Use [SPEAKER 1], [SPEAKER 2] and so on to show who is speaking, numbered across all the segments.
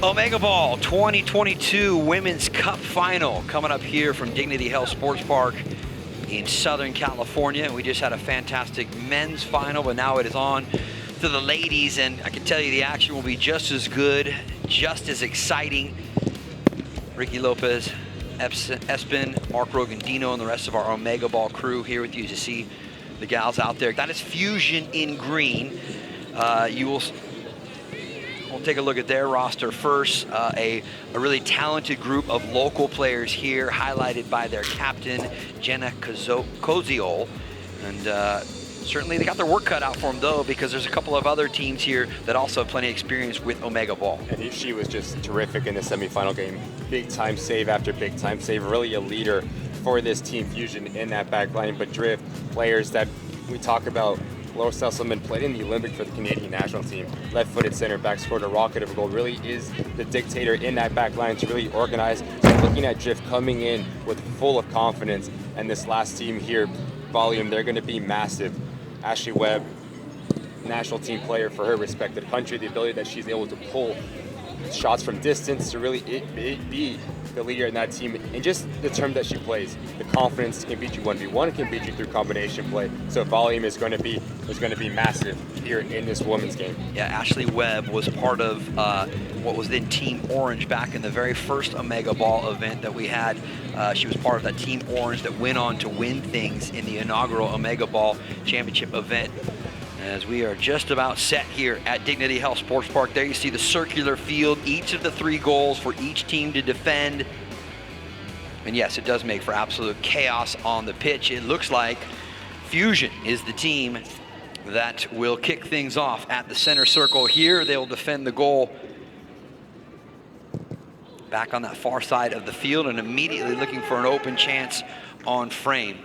[SPEAKER 1] Omegaball 2022 Women's Cup Final coming up here from Dignity Health Sports Park in Southern California. We just had a fantastic men's final, but now it is on to the ladies, and I can tell you the action will be just as good, just as exciting. Ricky Lopez, Espen, Mark Rogandino, and the rest of our Omegaball crew here with you to see the gals out there. That is Fusion in green. We'll take a look at their roster first. A really talented group of local players here, highlighted by their captain, Jenna Koziol. And certainly they got their work cut out for them, though, because there's a couple of other teams here that also have plenty of experience with Omegaball.
[SPEAKER 2] And she was just terrific in the semifinal game. Big time save after big time save. Really a leader for this team, Fusion, in that back line. But Drift, players that we talk about, Laura Sesselman played in the Olympic for the Canadian national team. Left-footed center back, scored a rocket of a goal. Really is the dictator in that back line to really organize. So looking at Drift coming in with full of confidence, and this last team here, Volume, they're going to be massive. Ashley Webb, national team player for her respected country, the ability that she's able to pull shots from distance to really be the leader in that team, and just the term that she plays, the confidence can beat you 1v1, can beat you through combination play. So Volume is going to be massive here in this women's game.
[SPEAKER 1] Yeah, Ashley Webb was part of what was then Team Orange back in the very first Omegaball event that we had. She was part of that Team Orange that went on to win things in the inaugural Omegaball Championship event. As we are just about set here at Dignity Health Sports Park, there you see the circular field, each of the 3 goals for each team to defend. And yes, it does make for absolute chaos on the pitch. It looks like Fusion is the team that will kick things off at the center circle here. They'll defend the goal back on that far side of the field and immediately looking for an open chance on frame.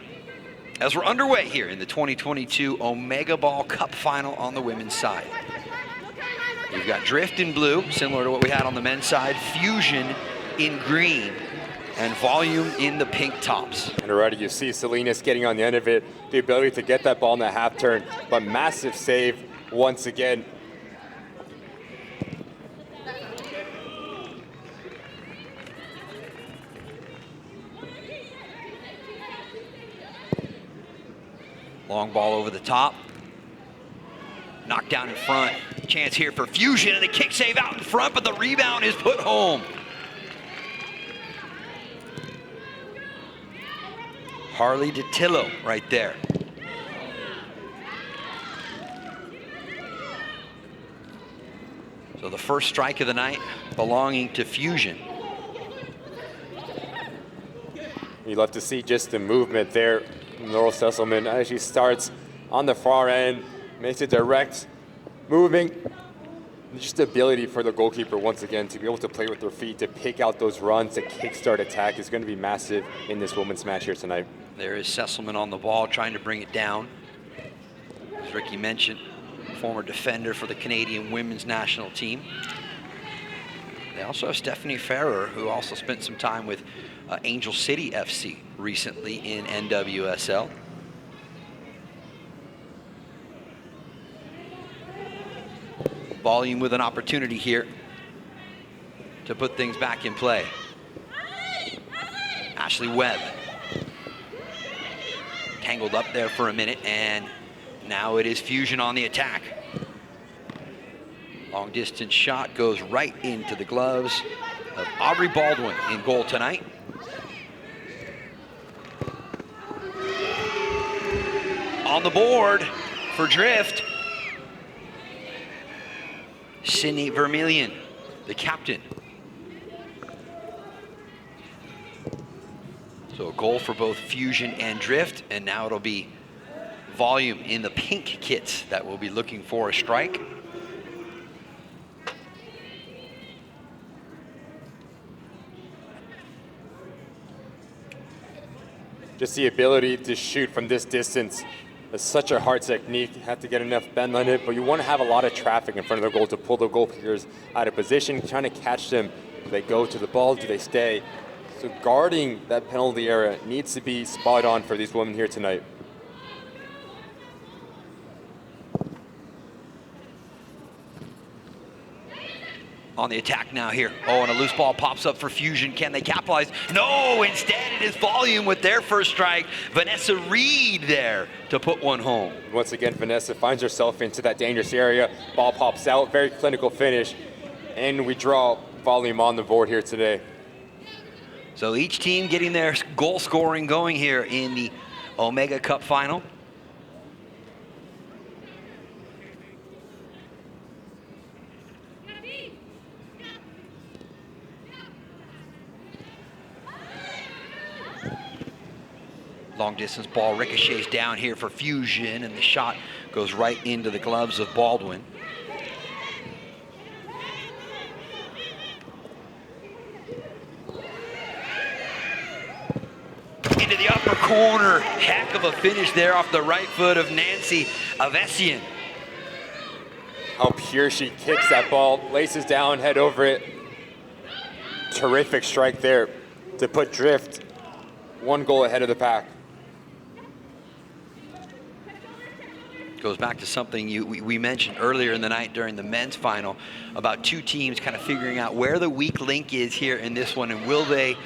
[SPEAKER 1] As we're underway here in the 2022 Omegaball Cup Final on the women's side. We've got Drift in blue, similar to what we had on the men's side, Fusion in green, and Volume in the pink tops.
[SPEAKER 2] And already you see Salinas getting on the end of it, the ability to get that ball in the half turn, but massive save once again.
[SPEAKER 1] Long ball over the top. Knocked down in front. Chance here for Fusion, and the kick save out in front, but the rebound is put home. Harley DeTillo right there. So the first strike of the night belonging to Fusion.
[SPEAKER 2] You love to see just the movement there. Laurel Sesselman as she starts on the far end, makes it direct, moving. Just the ability for the goalkeeper once again to be able to play with her feet, to pick out those runs, to kickstart attack is going to be massive in this women's match here tonight.
[SPEAKER 1] There is Sesselman on the ball trying to bring it down. As Ricky mentioned, former defender for the Canadian women's national team. They also have Stephanie Ferrer, who also spent some time with Angel City FC recently in NWSL. Volume with an opportunity here to put things back in play. Ashley Webb tangled up there for a minute, and now it is Fusion on the attack. Long distance shot goes right into the gloves of Aubrey Baldwin in goal tonight. On the board for Drift, Sydney Vermillion, the captain. So a goal for both Fusion and Drift, and now it'll be Volume in the pink kits that will be looking for a strike.
[SPEAKER 2] Just the ability to shoot from this distance is such a hard technique. You have to get enough bend on it, but you want to have a lot of traffic in front of the goal to pull the goal kickers out of position, trying to catch them. Do they go to the ball? Do they stay? So guarding that penalty area needs to be spot on for these women here tonight.
[SPEAKER 1] on the attack now here. Oh, and a loose ball pops up for Fusion. Can they capitalize? No, instead it is Volume with their first strike. Vanessa Reed there to put one home.
[SPEAKER 2] Once again, Vanessa finds herself into that dangerous area. Ball pops out, very clinical finish. And we draw Volume on the board here today.
[SPEAKER 1] So each team getting their goal scoring going here in the Omega Cup final. Long distance ball ricochets down here for Fusion, and the shot goes right into the gloves of Baldwin. Into the upper corner. Heck of a finish there off the right foot of Nancy Avessian.
[SPEAKER 2] How pure she kicks that ball, laces down, head over it. Terrific strike there to put Drift one goal ahead of the pack.
[SPEAKER 1] Goes back to something we mentioned earlier in the night during the men's final about two teams kind of figuring out where the weak link is here in this one, and will they,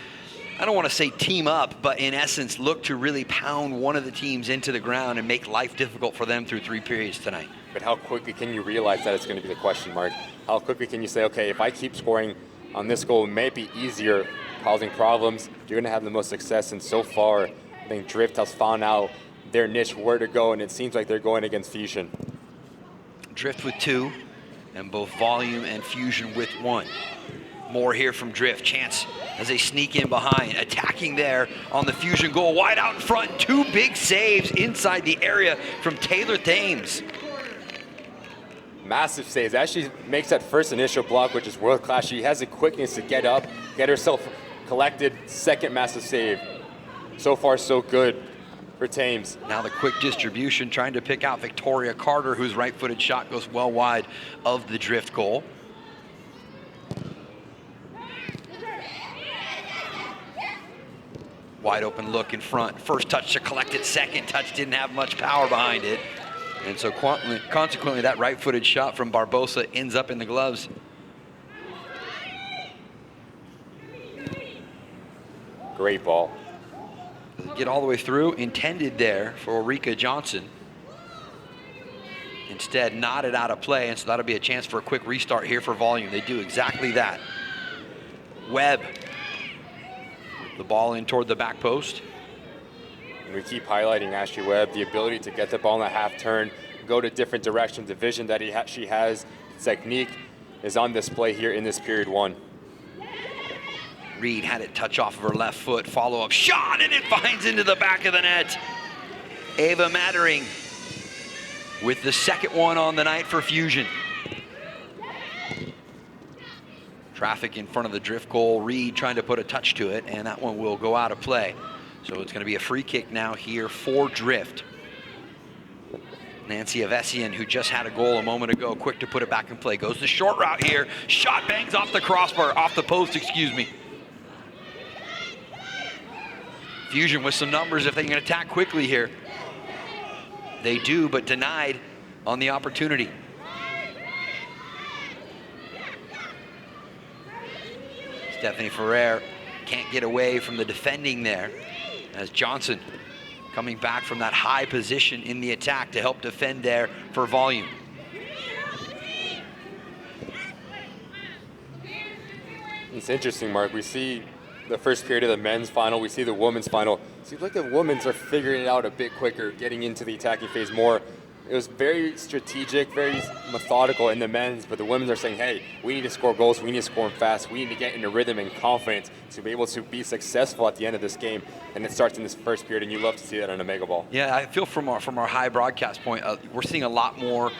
[SPEAKER 1] I don't want to say team up, but in essence look to really pound one of the teams into the ground and make life difficult for them through 3 periods tonight.
[SPEAKER 2] But how quickly can you realize that it's going to be the question mark? How quickly can you say, okay, if I keep scoring on this goal, it may be easier, causing problems, you're going to have the most success. And so far, I think Drift has found out their niche, where to go, and it seems like they're going against Fusion.
[SPEAKER 1] Drift with 2, and both Volume and Fusion with 1. More here from Drift. Chance as they sneak in behind, attacking there on the Fusion goal. Wide out in front, 2 big saves inside the area from Taylor Thames.
[SPEAKER 2] Massive saves. As she makes that first initial block, which is world class, she has the quickness to get up, get herself collected. Second massive save. So far, so good for Thames.
[SPEAKER 1] Now the quick distribution, trying to pick out Victoria Carter, whose right-footed shot goes well wide of the Drift goal. Wide open look in front. First touch to collect it. Second touch didn't have much power behind it. And so consequently, that right-footed shot from Barbosa ends up in the gloves.
[SPEAKER 2] Great ball.
[SPEAKER 1] Get all the way through, intended there for Rika Johnson. Instead, nodded out of play, and so that'll be a chance for a quick restart here for Volume. They do exactly that. Webb. The ball in toward the back post.
[SPEAKER 2] And we keep highlighting Ashley Webb, the ability to get the ball in the half turn, go to different directions. The vision that she has, technique is on display here in this period 1.
[SPEAKER 1] Reed had it touch off of her left foot, follow-up shot, and it finds into the back of the net. Ava Mattering with the second one on the night for Fusion. Traffic in front of the Drift goal. Reed trying to put a touch to it, and that one will go out of play. So it's going to be a free kick now here for Drift. Nancy Avessian, who just had a goal a moment ago, quick to put it back in play. Goes the short route here. Shot bangs off the crossbar, off the post, excuse me. Fusion with some numbers if they can attack quickly here. They do, but denied on the opportunity. Stephanie Ferrer can't get away from the defending there, as Johnson coming back from that high position in the attack to help defend there for Volume.
[SPEAKER 2] It's interesting, Mark. We see the first period of the men's final. We see the women's final. It seems like the women's are figuring it out a bit quicker, getting into the attacking phase more. It was very strategic, very methodical in the men's, but the women's are saying, hey, we need to score goals, we need to score them fast, we need to get into rhythm and confidence to be able to be successful at the end of this game. And it starts in this first period, and you love to see that on Omegaball.
[SPEAKER 1] Yeah, I feel from our high broadcast point, we're seeing a lot more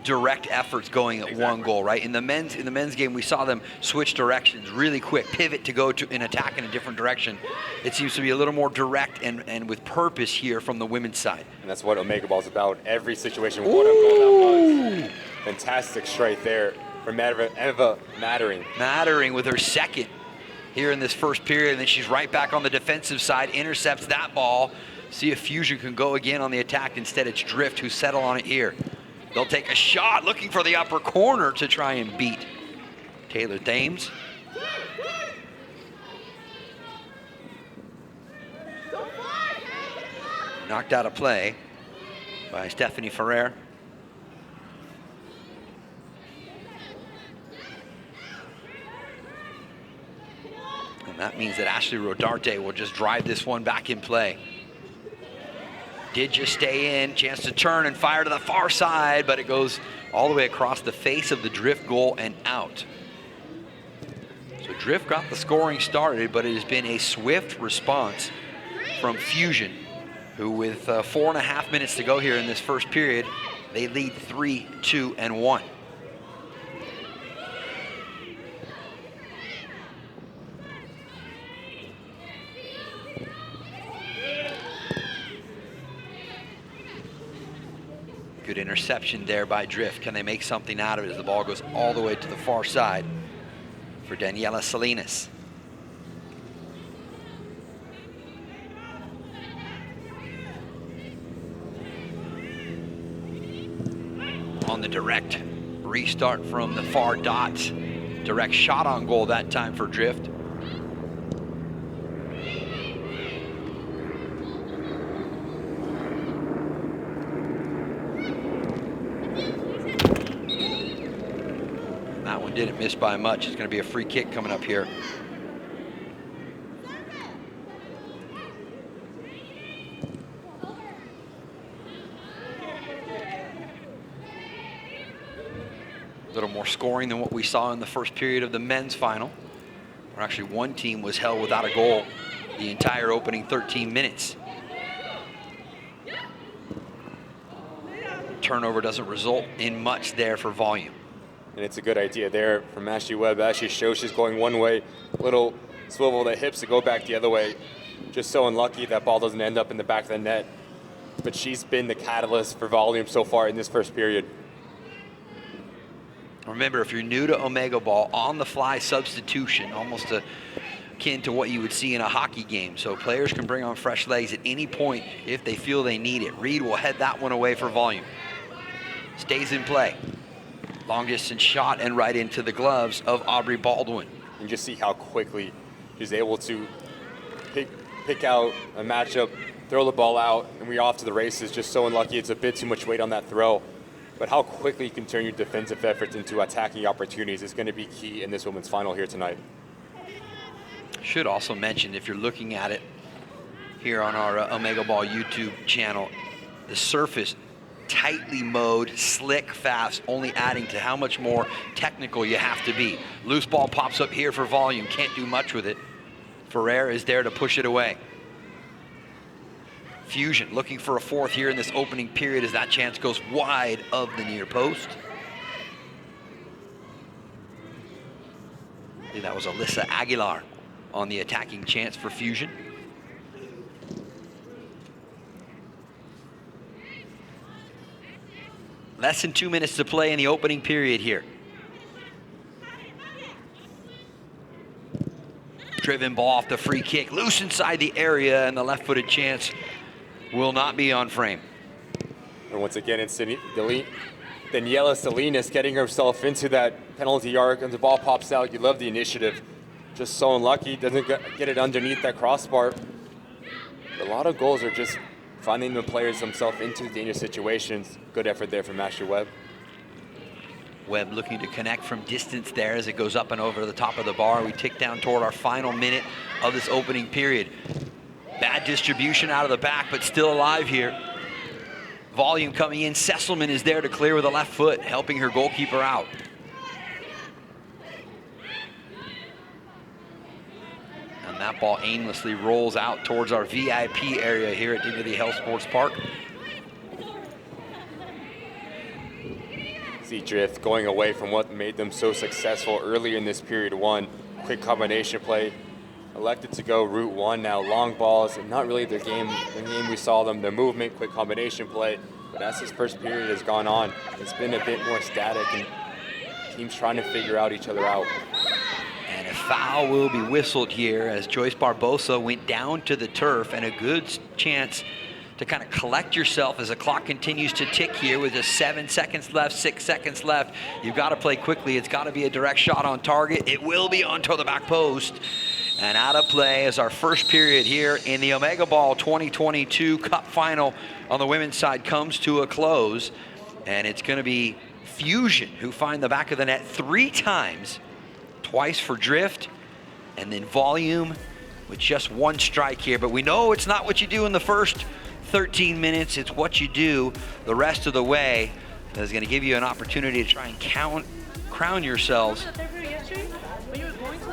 [SPEAKER 1] direct efforts going at one goal, right? In the men's game, we saw them switch directions really quick, pivot to go to an attack in a different direction. It seems to be a little more direct and with purpose here from the women's side.
[SPEAKER 2] And that's what Omegaball is about. Every situation, what a goal that was. Fantastic strike there from Eva Mattering.
[SPEAKER 1] Mattering with her second here in this first period, and then she's right back on the defensive side, intercepts that ball. See if Fusion can go again on the attack. Instead, it's Drift who settle on it here. They'll take a shot, looking for the upper corner to try and beat. Taylor Thames. Knocked out of play by Stephanie Ferrer. And that means that Ashley Rodarte will just drive this one back in play. Did just stay in, chance to turn and fire to the far side, but it goes all the way across the face of the Drift goal and out. So Drift got the scoring started, but it has been a swift response from Fusion, who with 4.5 minutes to go here in this first period, they lead 3-2-1. Good interception there by Drift. Can they make something out of it as the ball goes all the way to the far side for Daniela Salinas? On the direct restart from the far dot. Direct shot on goal that time for Drift. That one didn't miss by much. It's going to be a free kick coming up here. A little more scoring than what we saw in the first period of the men's final, where actually one team was held without a goal the entire opening 13 minutes. Turnover doesn't result in much there for volume.
[SPEAKER 2] And it's a good idea there from Ashley Webb. Ashley shows she's going one way, little swivel the hips to go back the other way. Just so unlucky that ball doesn't end up in the back of the net. But she's been the catalyst for volume so far in this first period.
[SPEAKER 1] Remember, if you're new to Omegaball, on-the-fly substitution, almost akin to what you would see in a hockey game. So players can bring on fresh legs at any point if they feel they need it. Reed will head that one away for volume. Stays in play. Long distance shot and right into the gloves of Aubrey Baldwin.
[SPEAKER 2] You just see how quickly she's able to pick out a matchup, throw the ball out, and we're off to the races. Just so unlucky it's a bit too much weight on that throw. But how quickly you can turn your defensive efforts into attacking opportunities is going to be key in this women's final here tonight.
[SPEAKER 1] Should also mention, if you're looking at it here on our Omegaball YouTube channel, the surface tightly mowed, slick, fast, only adding to how much more technical you have to be. Loose ball pops up here for volume, can't do much with it. Ferrer is there to push it away. Fusion looking for a fourth here in this opening period as that chance goes wide of the near post. I think that was Alyssa Aguilar on the attacking chance for Fusion. Less than 2 minutes to play in the opening period here. Driven ball off the free kick, loose inside the area, and the left-footed chance will not be on frame.
[SPEAKER 2] And once again, it's Daniela Salinas getting herself into that penalty arc, and the ball pops out. You love the initiative. Just so unlucky, doesn't get it underneath that crossbar. A lot of goals are just finding the players themselves into dangerous situations. Good effort there from Ashley Webb.
[SPEAKER 1] Webb looking to connect from distance there as it goes up and over the top of the bar. We tick down toward our final minute of this opening period. Bad distribution out of the back, but still alive here. Volume coming in. Sesselman is there to clear with a left foot, helping her goalkeeper out. And that ball aimlessly rolls out towards our VIP area here at Dignity Health Sports Park.
[SPEAKER 2] See Drift going away from what made them so successful earlier in this period one. Quick combination play. Elected to go route one now. Long balls, and not really the game we saw them. Their movement, quick combination play. But as this first period has gone on, it's been a bit more static and teams trying to figure out each other out.
[SPEAKER 1] And a foul will be whistled here as Joyce Barbosa went down to the turf, and a good chance to kind of collect yourself as the clock continues to tick here with just 7 seconds left, 6 seconds left. You've got to play quickly. It's got to be a direct shot on target. It will be onto the back post. And out of play is our first period here in the Omegaball 2022 Cup Final on the women's side comes to a close. And it's going to be Fusion who find the back of the net 3 times, twice for Drift, and then Volume with just 1 strike here. But we know it's not what you do in the first 13 minutes, it's what you do the rest of the way that is going to give you an opportunity to try and crown yourselves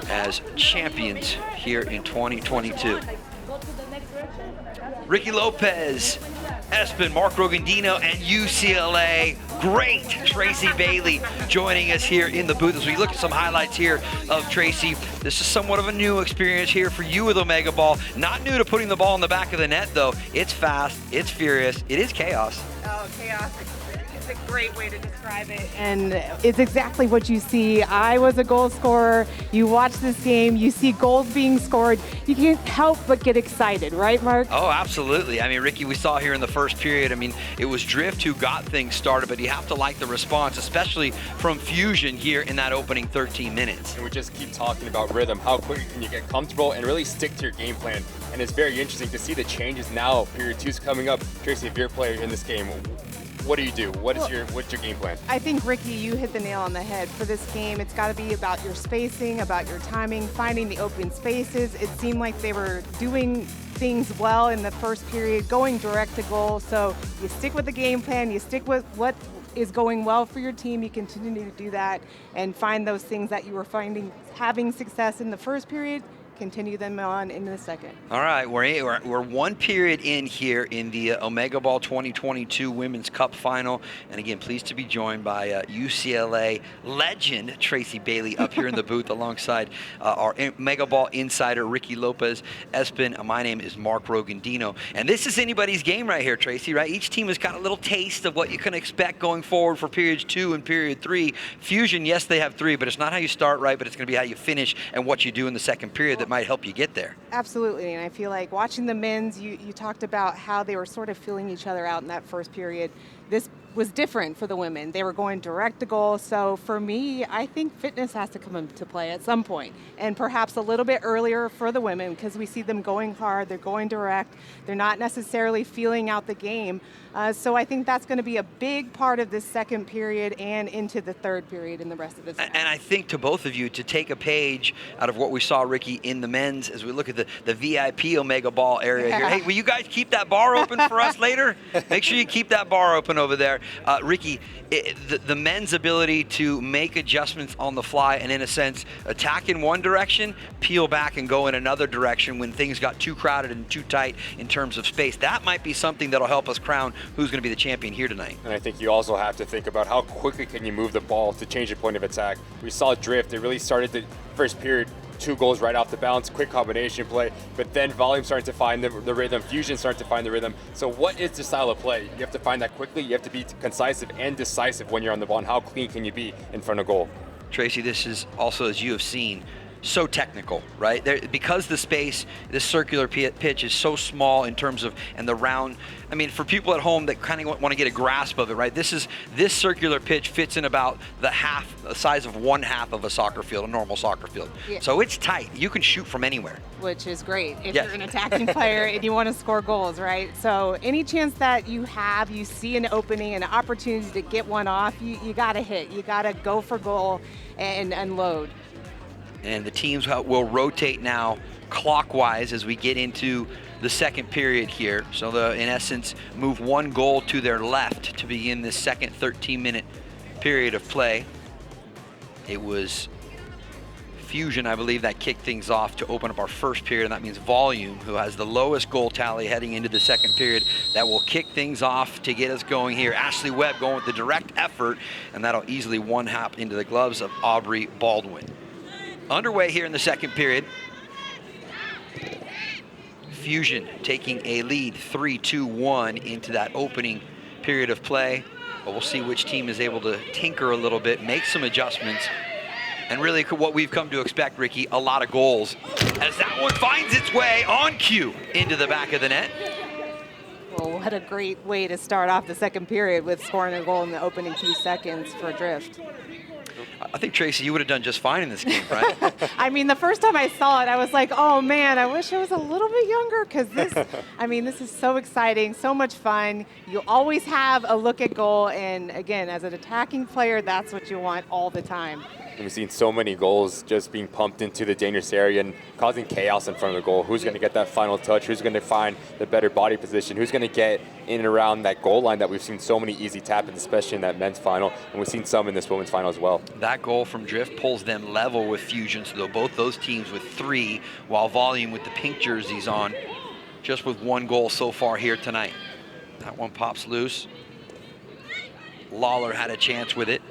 [SPEAKER 1] as champions here in 2022. Ricky Lopez, Espen, Mark Rogandino, and UCLA. Great Tracy Bailey joining us here in the booth as we look at some highlights here of Tracy. This is somewhat of a new experience here for you with Omegaball. Not new to putting the ball in the back of the net, though. It's fast, it's furious, it is chaos.
[SPEAKER 3] Oh, chaos. It's a great way to describe it. And it's exactly what you see. I was a goal scorer. You watch this game, you see goals being scored. You can't help but get excited, right, Mark?
[SPEAKER 1] Oh, absolutely. I mean, Ricky, we saw here in the first period, I mean, it was Drift who got things started, but you have to like the response, especially from Fusion here in that opening 13 minutes.
[SPEAKER 2] And we just keep talking about rhythm. How quickly can you get comfortable and really stick to your game plan? And it's very interesting to see the changes now. Period 2's coming up. Tracy, if you're a player in this game, what do you do? What's your game plan?
[SPEAKER 3] I think, Ricky, you hit the nail on the head. For this game, it's got to be about your spacing, about your timing, finding the open spaces. It seemed like they were doing things well in the first period, going direct to goal. So you stick with the game plan, you stick with what is going well for your team, you continue to do that and find those things that you were having success in the first period, continue them on into the second.
[SPEAKER 1] All right, we're 1 period in here in the Omegaball 2022 Women's Cup Final. And again, pleased to be joined by UCLA legend Tracy Bailey up here in the booth alongside our Omegaball insider Ricky Lopez. Espen, my name is Mark Rogandino. And this is anybody's game right here, Tracy, right? Each team has got a little taste of what you can expect going forward for periods 2 and period 3. Fusion, yes, they have 3, but it's not how you start right, but it's going to be how you finish and what you do in the second period that might help you get there.
[SPEAKER 3] Absolutely, and I feel like watching the men's, you talked about how they were sort of feeling each other out in that first period. This was different for the women. They were going direct to goal. So for me, I think fitness has to come into play at some point, and perhaps a little bit earlier for the women because we see them going hard, they're going direct, they're not necessarily feeling out the game. So I think that's going to be a big part of this second period and into the third period in the rest of this match.
[SPEAKER 1] And I think to both of you to take a page out of what we saw, Ricky, in the men's as we look at the VIP Omegaball area here. Hey, will you guys keep that bar open for us later? Make sure you keep that bar open over there. Ricky, the men's ability to make adjustments on the fly and in a sense attack in one direction, peel back and go in another direction when things got too crowded and too tight in terms of space. That might be something that'll help us crown who's going to be the champion here tonight.
[SPEAKER 2] And I think you also have to think about how quickly can you move the ball to change the point of attack. We saw Drift, it really started the first period, 2 goals right off the bounce, quick combination play, but then Volume starting to find the rhythm, Fusion starting to find the rhythm. So what is the style of play? You have to find that quickly, you have to be concise and decisive when you're on the ball, and how clean can you be in front of goal?
[SPEAKER 1] Tracy, this is also, as you have seen, so technical, right? Because the space, this circular pitch is so small in terms of, and the round, I mean, for people at home that kind of want to get a grasp of it, right? This circular pitch fits in about the size of 1/2 of a soccer field, a normal soccer field. Yeah. So it's tight. You can shoot from anywhere.
[SPEAKER 3] Which is great if you're an attacking player and you want to score goals, right? So any chance that you see an opening, an opportunity to get one off, you got to hit. You got to go for goal and unload.
[SPEAKER 1] And the teams will rotate now clockwise as we get into the second period here. So in essence, move 1 goal to their left to begin this second 13-minute period of play. It was Fusion, I believe, that kicked things off to open up our first period, and that means Volume, who has the lowest goal tally heading into the second period, that will kick things off to get us going here. Ashley Webb going with the direct effort, and that'll easily one-hop into the gloves of Aubrey Baldwin. Underway here in the second period. Fusion taking a lead 3-2-1 into that opening period of play. But we'll see which team is able to tinker a little bit, make some adjustments, and really what we've come to expect, Ricky, a lot of goals. As that one finds its way on cue into the back of the net.
[SPEAKER 3] We'll What a great way to start off the second period with scoring a goal in the opening few seconds for Drift.
[SPEAKER 1] I think, Tracy, you would have done just fine in this game, right?
[SPEAKER 3] I mean, the first time I saw it, I was like, oh man, I wish I was a little bit younger, because this is so exciting, so much fun. You always have a look at goal, and again, as an attacking player, that's what you want all the time.
[SPEAKER 2] And we've seen so many goals just being pumped into the dangerous area and causing chaos in front of the goal. Who's going to get that final touch? Who's going to find the better body position? Who's going to get in and around that goal line that we've seen so many easy tap-ins, especially in that men's final, and we've seen some in this women's final as well.
[SPEAKER 1] That goal from Drift pulls them level with Fusion, so both those teams with 3, while Volume with the pink jerseys on, just with 1 goal so far here tonight. That one pops loose. Lawler had a chance with it.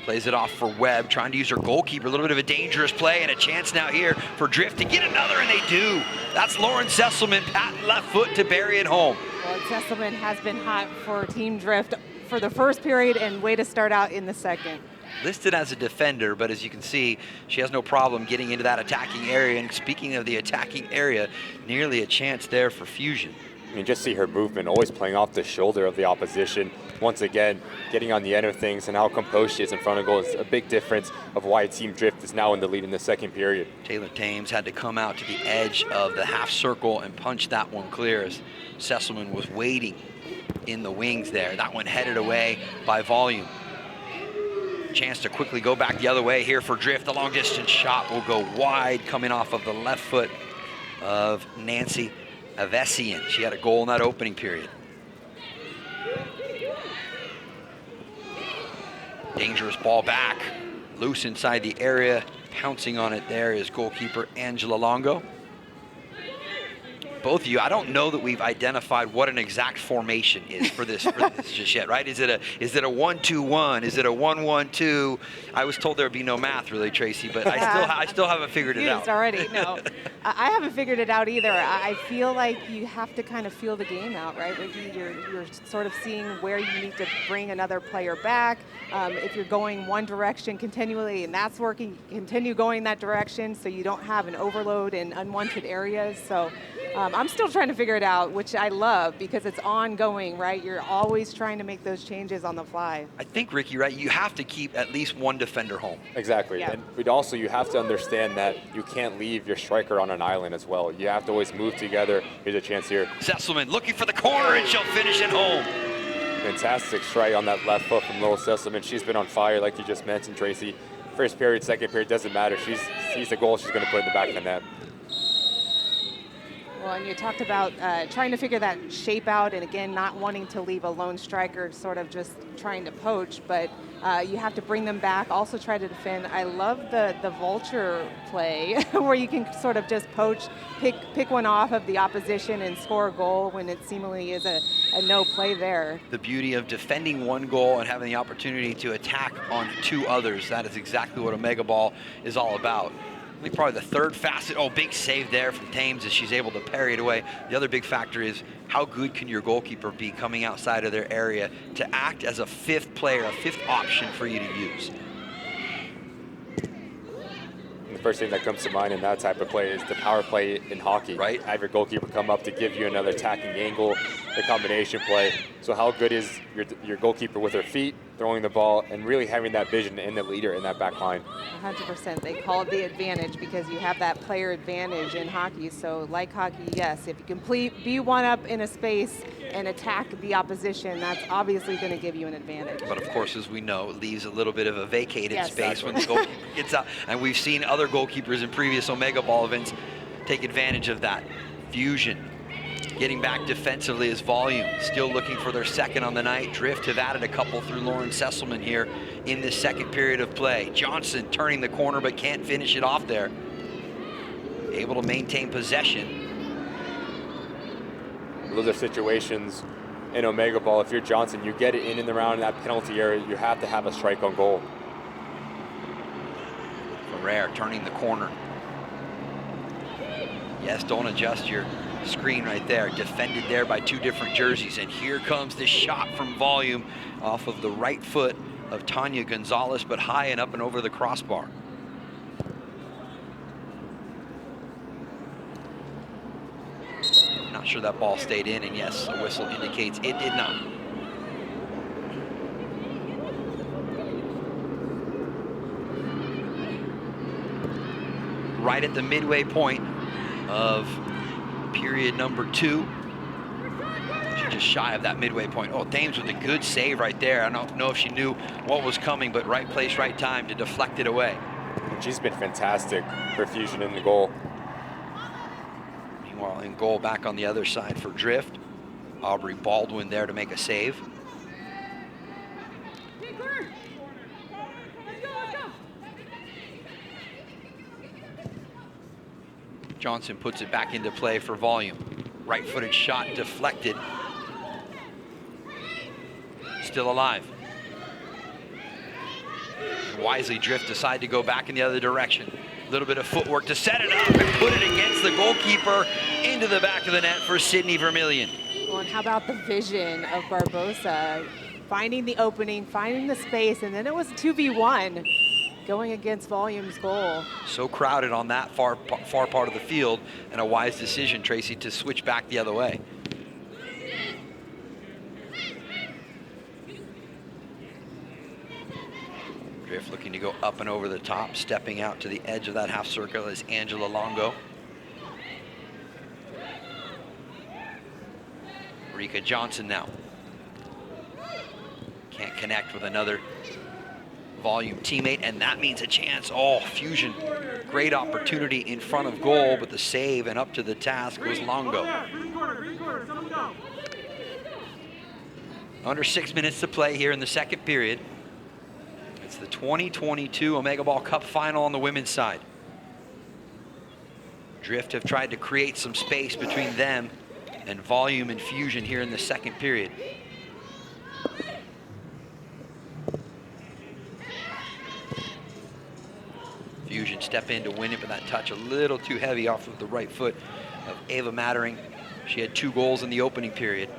[SPEAKER 1] Plays it off for Webb, trying to use her goalkeeper. A little bit of a dangerous play, and a chance now here for Drift to get another, and they do. That's Lauren Sesselman, pat left foot to bury it home.
[SPEAKER 3] Well, Sesselman has been hot for Team Drift for the first period, and way to start out in the second.
[SPEAKER 1] Listed as a defender, but as you can see, she has no problem getting into that attacking area. And speaking of the attacking area, nearly a chance there for Fusion.
[SPEAKER 2] I mean, just see her movement, always playing off the shoulder of the opposition. Once again, getting on the end of things, and how composed she is in front of goal is a big difference of why Team Drift is now in the lead in the second period.
[SPEAKER 1] Taylor Thames had to come out to the edge of the half circle and punch that one clear as Sesselman was waiting in the wings there. That one headed away by Volume. Chance to quickly go back the other way here for Drift. The long distance shot will go wide, coming off of the left foot of Nancy Avesian. She had a goal in that opening period. Dangerous ball back, loose inside the area. Pouncing on it there is goalkeeper Angela Longo. Both of you, I don't know that we've identified what an exact formation is for this just yet, right? Is it a 1-2-1? Is it a 1-1-2? I was told there would be no math, really, Tracy, but I still haven't figured it out.
[SPEAKER 3] Already, no. I haven't figured it out either. I feel like you have to kind of feel the game out, right? You're sort of seeing where you need to bring another player back. If you're going one direction continually and that's working, continue going that direction so you don't have an overload in unwanted areas. So I'm still trying to figure it out, which I love because it's ongoing, right? You're always trying to make those changes on the fly.
[SPEAKER 1] I think, Ricky, right, you have to keep at least one defender home.
[SPEAKER 2] Exactly.
[SPEAKER 3] Yeah.
[SPEAKER 2] And also you have to understand that you can't leave your striker on an island as well. You have to always move together. Here's a chance here.
[SPEAKER 1] Sesselman looking for the corner, and she'll finish it home.
[SPEAKER 2] Fantastic strike on that left foot from Lois Sesselman. She's been on fire, like you just mentioned, Tracy. First period, second period, doesn't matter. She sees the goal, she's going to put it in the back of the net.
[SPEAKER 3] Well, and you talked about trying to figure that shape out, and again, not wanting to leave a lone striker sort of just trying to poach, but you have to bring them back, also try to defend. I love the vulture play where you can sort of just poach, pick one off of the opposition and score a goal when it seemingly is a no play there.
[SPEAKER 1] The beauty of defending one goal and having the opportunity to attack on 2 others, that is exactly what Omegaball is all about. I think probably the third facet. Oh, big save there from Thames as she's able to parry it away. The other big factor is how good can your goalkeeper be coming outside of their area to act as a 5th player, a 5th option for you to use.
[SPEAKER 2] The first thing that comes to mind in that type of play is the power play in hockey.
[SPEAKER 1] Right.
[SPEAKER 2] Have your goalkeeper come up to give you another attacking angle, the combination play. So how good is your goalkeeper with her feet, throwing the ball, and really having that vision and the leader in that back line?
[SPEAKER 3] 100%. They call it the advantage because you have that player advantage in hockey. So like hockey, yes, if you can be one up in a space and attack the opposition, that's obviously going to give you an advantage.
[SPEAKER 1] But of course, as we know, it leaves a little bit of a vacated
[SPEAKER 3] Yes.
[SPEAKER 1] space when the goalkeeper gets out. And we've seen other goalkeepers in previous Omegaball events take advantage of that. Fusion getting back defensively as Volume, still looking for their second on the night. Drift have added a couple through Lauren Sesselman here in this second period of play. Johnson turning the corner but can't finish it off there. Able to maintain possession.
[SPEAKER 2] Those are situations in Omegaball. If you're Johnson, you get it in and around that penalty area, you have to have a strike on goal.
[SPEAKER 1] Ferrer turning the corner. Yes, don't adjust your screen right there. Defended there by 2 different jerseys. And here comes the shot from Volume off of the right foot of Tanya Gonzalez, but high and up and over the crossbar. Not sure that ball stayed in, and yes, the whistle indicates it did not. Right at the midway point of period number 2. She's just shy of that midway point. Oh, Thames with a good save right there. I don't know if she knew what was coming, but right place, right time to deflect it away.
[SPEAKER 2] She's been fantastic for Fusion in the goal.
[SPEAKER 1] Meanwhile, in goal back on the other side for Drift. Aubrey Baldwin there to make a save. Johnson puts it back into play for Volume. Right-footed shot deflected. Still alive. And wisely, Drift decide to go back in the other direction. A little bit of footwork to set it up and put it against the goalkeeper into the back of the net for Sydney Vermillion.
[SPEAKER 3] Well, and how about the vision of Barbosa? Finding the opening, finding the space, and then it was 2v1 going against Volume's goal.
[SPEAKER 1] So crowded on that far part of the field, and a wise decision, Tracy, to switch back the other way. Drift looking to go up and over the top, stepping out to the edge of that half circle is Angela Longo. Rika Johnson now. Can't connect with another Volume teammate, and that means a chance. Oh, Fusion, great opportunity in front of goal, but the save and up to the task was Longo. Under 6 minutes to play here in the second period. It's the 2022 Omegaball Cup final on the women's side. Drift have tried to create some space between them and Volume and Fusion here in the second period. Fusion step in to win it, but that touch a little too heavy off of the right foot of Ava Mattering. She had 2 goals in the opening period.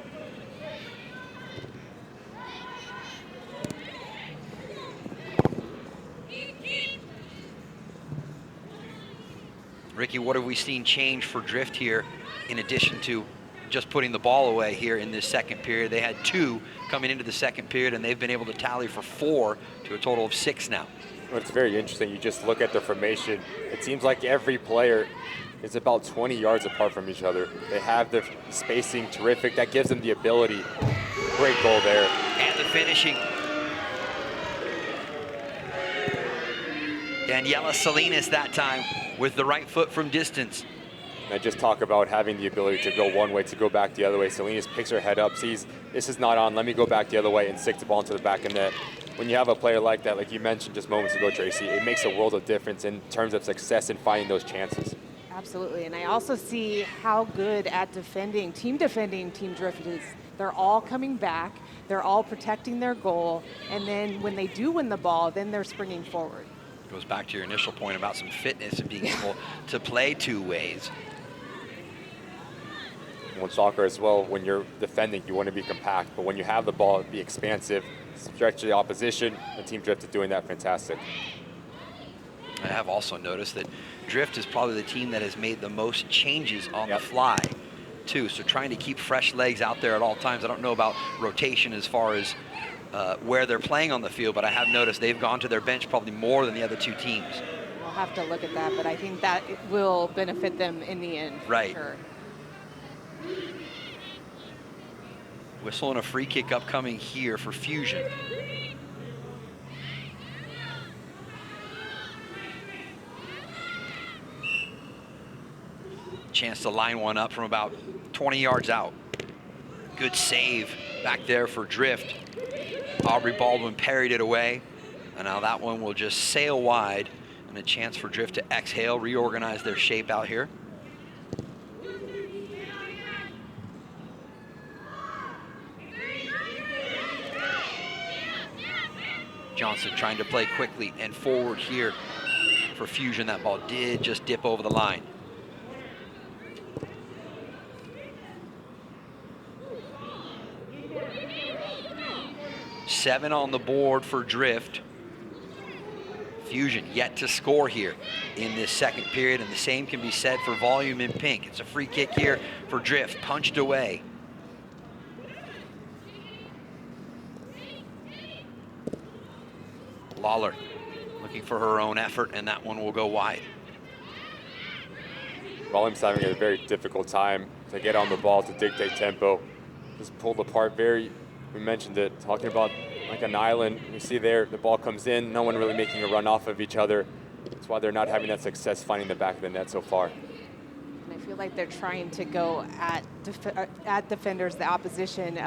[SPEAKER 1] Ricky, what have we seen change for Drift here in addition to just putting the ball away here in this second period? They had 2 coming into the second period, and they've been able to tally for 4 to a total of 6 now.
[SPEAKER 2] Well, it's very interesting. You just look at the formation. It seems like every player is about 20 yards apart from each other. They have the spacing terrific. That gives them the ability. Great goal there.
[SPEAKER 1] And the finishing. Daniela Salinas that time with the right foot from distance.
[SPEAKER 2] And I just talk about having the ability to go one way, to go back the other way. Salinas picks her head up, sees this is not on, let me go back the other way, and sticks the ball into the back of net. When you have a player like that, like you mentioned just moments ago, Tracy, it makes a world of difference in terms of success in finding those chances.
[SPEAKER 3] Absolutely, and I also see how good at defending Team Drift is. They're all coming back, they're all protecting their goal, and then when they do win the ball, then they're springing forward.
[SPEAKER 1] Goes back to your initial point about some fitness and being able to play 2 ways.
[SPEAKER 2] When soccer as well, when you're defending, you want to be compact, but when you have the ball, be expansive, stretch the opposition, and Team Drift is doing that fantastic.
[SPEAKER 1] I have also noticed that Drift is probably the team that has made the most changes on the fly, too. So trying to keep fresh legs out there at all times. I don't know about rotation as far as where they're playing on the field, but I have noticed they've gone to their bench probably more than the other 2 teams.
[SPEAKER 3] We'll have to look at that, but I think that it will benefit them in the end.
[SPEAKER 1] Right.
[SPEAKER 3] For sure.
[SPEAKER 1] Whistle and a free kick upcoming here for Fusion. Chance to line one up from about 20 yards out. Good save back there for Drift. Aubrey Baldwin parried it away, and now that one will just sail wide, and a chance for Drift to exhale, reorganize their shape out here. Johnson trying to play quickly and forward here for Fusion. That ball did just dip over the line. Seven on the board for Drift. Fusion yet to score here in this second period, and the same can be said for Volume in pink. It's a free kick here for Drift, punched away. Lawler looking for her own effort, and that one will go wide.
[SPEAKER 2] Volume's having a very difficult time to get on the ball, to dictate tempo. Just pulled apart we mentioned it, talking about like an island. You see there, the ball comes in, no one really making a run off of each other. That's why they're not having that success finding the back of the net so far.
[SPEAKER 3] And I feel like they're trying to go at defenders, the opposition,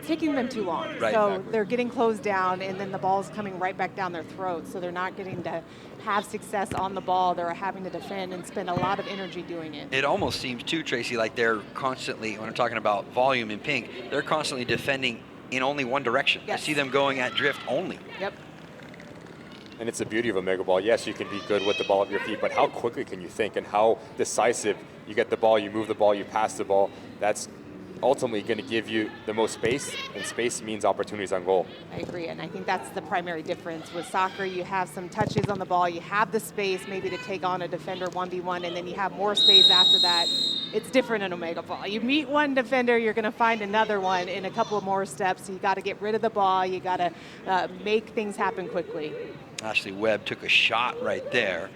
[SPEAKER 3] taking them too long.
[SPEAKER 1] Right.
[SPEAKER 3] So
[SPEAKER 2] Exactly.
[SPEAKER 3] they're getting closed down, and then the ball's coming right back down their throat. So they're not getting to have success on the ball. They're having to defend and spend a lot of energy doing it.
[SPEAKER 1] It almost seems too, Tracy, like they're constantly, when I'm talking about Volume in pink, they're constantly defending in only one direction.
[SPEAKER 3] Yes.
[SPEAKER 1] I see them going at Drift only.
[SPEAKER 3] Yep.
[SPEAKER 2] And it's the beauty of Omegaball. Yes, you can be good with the ball at your feet, but how quickly can you think and how decisive you get the ball, you move the ball, you pass the ball. That's ultimately going to give you the most space, and space means opportunities on goal.
[SPEAKER 3] I agree, and I think that's the primary difference. With soccer, you have some touches on the ball, you have the space maybe to take on a defender 1v1, and then you have more space after that. It's different in Omegaball. You meet one defender, you're going to find another one in a couple of more steps. You got to get rid of the ball, you got to make things happen quickly.
[SPEAKER 1] Ashley Webb took a shot right there.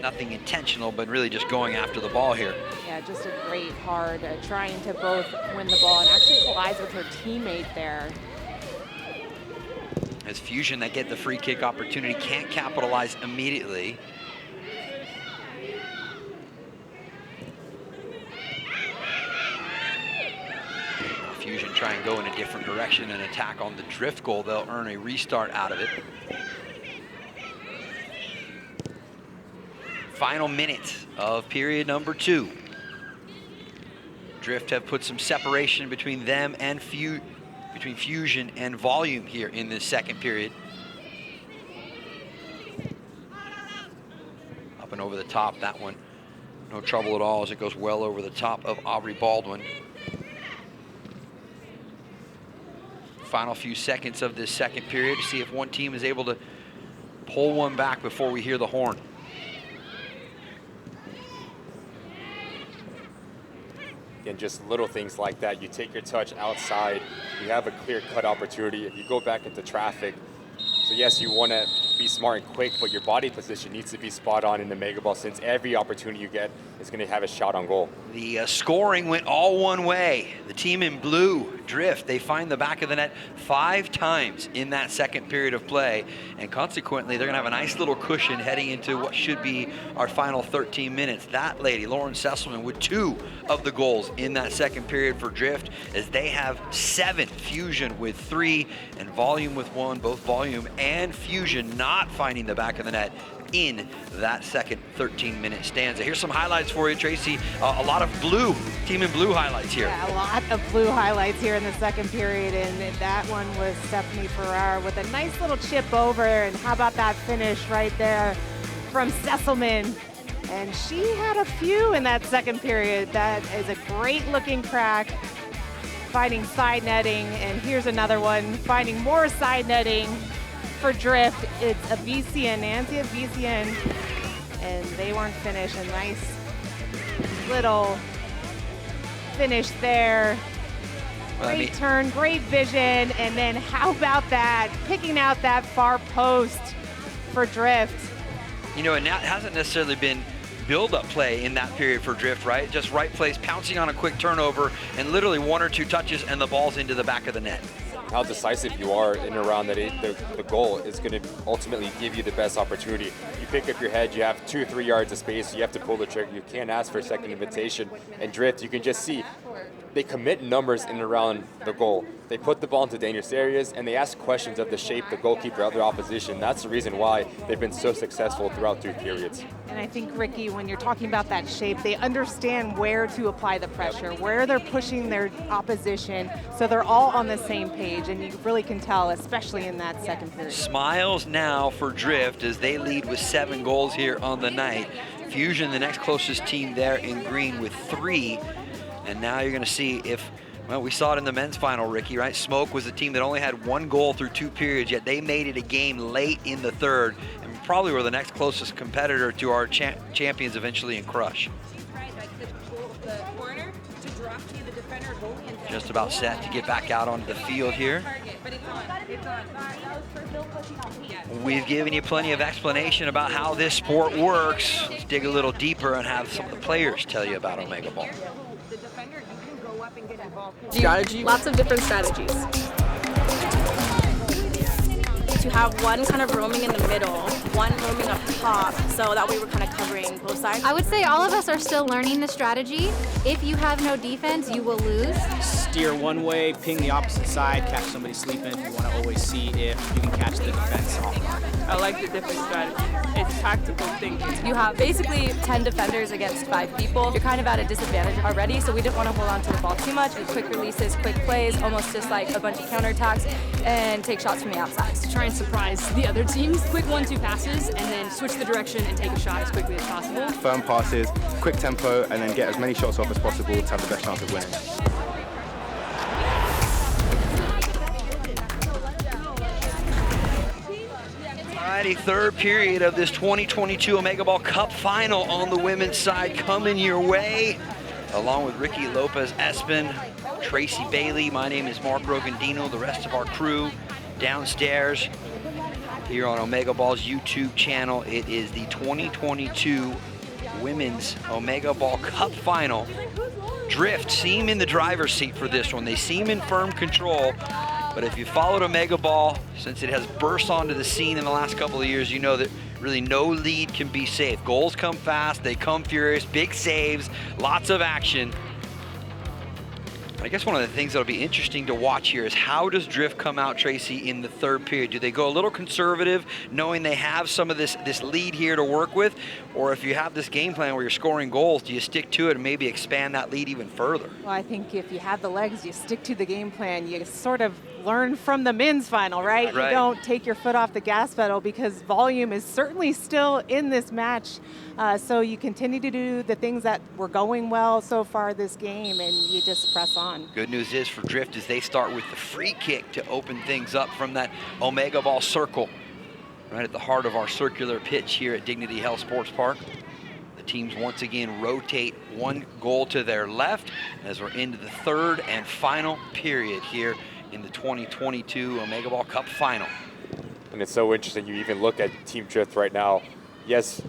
[SPEAKER 1] Nothing intentional, but really just going after the ball here.
[SPEAKER 3] Yeah, just a great hard, trying to both win the ball and actually collides with her teammate there.
[SPEAKER 1] As Fusion that get the free kick opportunity can't capitalize immediately. Fusion try and go in a different direction and attack on the Drift goal. They'll earn a restart out of it. Final minutes of period number 2. Drift have put some separation between them and between Fusion and Volume here in this second period. Up and over the top, that one. No trouble at all as it goes well over the top of Aubrey Baldwin. Final few seconds of this second period to see if one team is able to pull one back before we hear the horn.
[SPEAKER 2] And just little things like that. You take your touch outside, you have a clear-cut opportunity. If you go back into traffic, so yes, you want to be smart and quick, but your body position needs to be spot on in the Omegaball, since every opportunity you get is going to have a shot on goal.
[SPEAKER 1] The scoring went all one way. The team in blue, Drift, they find the back of the net 5 times in that second period of play, and consequently they're going to have a nice little cushion heading into what should be our final 13 minutes. That lady, Lauren Sesselman, with 2 of the goals in that second period for Drift, as they have 7, Fusion with 3, and Volume with 1. Both Volume and Fusion not finding the back of the net in that second 13-minute stanza. Here's some highlights for you, Tracy. A lot of blue, team in blue highlights here.
[SPEAKER 3] Yeah, a lot of blue highlights here in the second period, and that one was Stephanie Farrar with a nice little chip over, and how about that finish right there from Sesselman? And she had a few in that second period. That is a great looking crack, finding side netting, and here's another one, finding more side netting for Drift. It's Avician, Nancy Avician, and they weren't finished. A nice little finish there. Great turn, great vision, and then how about that, picking out that far post for Drift.
[SPEAKER 1] You know, and that hasn't necessarily been build-up play in that period for Drift, right? Just right place, pouncing on a quick turnover, and literally 1 or 2 touches, and the ball's into the back of the net.
[SPEAKER 2] How decisive you are in and around the goal is going to ultimately give you the best opportunity. You pick up your head, you have 2-3 yards of space, you have to pull the trigger. You can't ask for a second invitation. And Drift, you can just see they commit numbers in and around the goal. They put the ball into dangerous areas, and they ask questions of the shape, the goalkeeper, of their opposition. That's the reason why they've been so successful throughout 3 periods.
[SPEAKER 3] And I think, Ricky, when you're talking about that shape, they understand where to apply the pressure, where they're pushing their opposition, so they're all on the same page, and you really can tell, especially in that second period.
[SPEAKER 1] Smiles now for Drift as they lead with 7 goals here on the night. Fusion, the next closest team there in green with 3. And now you're going to see if Well, we saw it in the men's final, Ricky, right? Smoke was a team that only had 1 goal through 2 periods, yet they made it a game late in the third, and probably were the next closest competitor to our champions eventually in Crush. Just about set to get back out onto the field here. We've given you plenty of explanation about how this sport works. Let's dig a little deeper and have some of the players tell you about Omegaball.
[SPEAKER 4] Strategy? Lots of different strategies. To have one kind of roaming in the middle, one roaming up top, so that way we're kind of covering both sides.
[SPEAKER 5] I would say all of us are still learning the strategy. If you have no defense, you will lose.
[SPEAKER 6] Steer one way, ping the opposite side, catch somebody sleeping. You want to always see if you can catch the defense off guard.
[SPEAKER 7] I like the different strategy. It's tactical thinking.
[SPEAKER 4] You have basically 10 defenders against 5 people. You're kind of at a disadvantage already, so we didn't want to hold on to the ball too much. Quick releases, quick plays, almost just like a bunch of counterattacks, and take shots from the outside.
[SPEAKER 8] To try and surprise the other teams. Quick 1-2 passes, and then switch the direction and take a shot as quickly as possible.
[SPEAKER 9] Firm passes, quick tempo, and then get as many shots off as possible to have the best chance of winning.
[SPEAKER 1] Alrighty, third period of this 2022 Omegaball Cup final on the women's side coming your way. Along with Ricky Lopez-Espin, Tracy Bailey, my name is Mark Rogandino, the rest of our crew downstairs here on Omegaball's YouTube channel. It is the 2022 Women's Omegaball Cup final. Drift seem in the driver's seat for this one. They seem in firm control. But if you followed Omegaball, since it has burst onto the scene in the last couple of years, you know that really no lead can be safe. Goals come fast, they come furious, big saves, lots of action. I guess one of the things that'll be interesting to watch here is how does Drift come out, Tracy, in the third period? Do they go a little conservative, knowing they have some of this lead here to work with? Or if you have this game plan where you're scoring goals, do you stick to it and maybe expand that lead even further?
[SPEAKER 3] Well, I think if you have the legs, you stick to the game plan. You sort of learn from the men's final, right?
[SPEAKER 1] Right.
[SPEAKER 3] You don't take your foot off the gas pedal because volume is certainly still in this match. So you continue to do the things that were going well so far this game, and you just press on.
[SPEAKER 1] Good news is for Drift is they start with the free kick to open things up from that Omegaball circle, right at the heart of our circular pitch here at Dignity Health Sports Park. The teams once again rotate 1 goal to their left as we're into the third and final period here in the 2022 Omegaball Cup final.
[SPEAKER 2] And it's so interesting, you even look at Team Drift right now. Yes,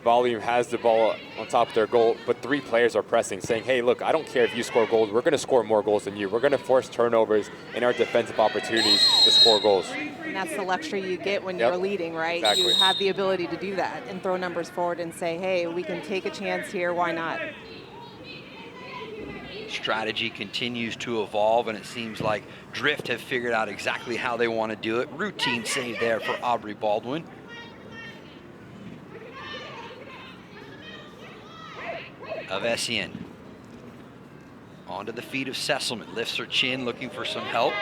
[SPEAKER 2] Volume has the ball on top of their goal, but 3 players are pressing, saying, hey, look, I don't care if you score goals. We're going to score more goals than you. We're going to force turnovers in our defensive opportunities to score goals.
[SPEAKER 3] And that's the luxury you get when you're leading, right?
[SPEAKER 2] Exactly.
[SPEAKER 3] You have the ability to do that and throw numbers forward and say, hey, we can take a chance here. Why not?
[SPEAKER 1] Strategy continues to evolve, and it seems like Drift have figured out exactly how they want to do it. Routine save there for Aubrey Baldwin. Of Essien. Onto the feet of Sesselman. Lifts her chin, looking for some help.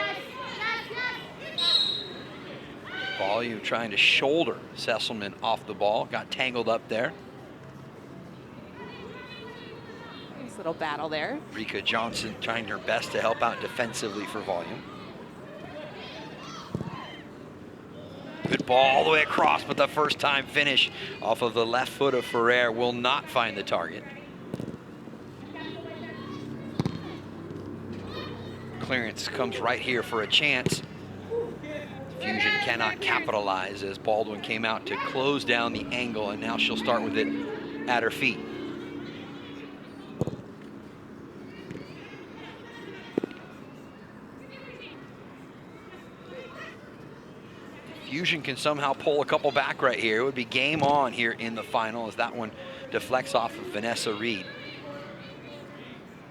[SPEAKER 1] Volume trying to shoulder Sesselman off the ball. Got tangled up there.
[SPEAKER 3] Nice little battle there.
[SPEAKER 1] Rika Johnson trying her best to help out defensively for Volume. Good ball all the way across, but the first time finish off of the left foot of Ferrer will not find the target. Clearance comes right here for a chance. Fusion cannot capitalize as Baldwin came out to close down the angle, and now she'll start with it at her feet. Fusion can somehow pull a couple back right here. It would be game on here in the final as that one deflects off of Vanessa Reed.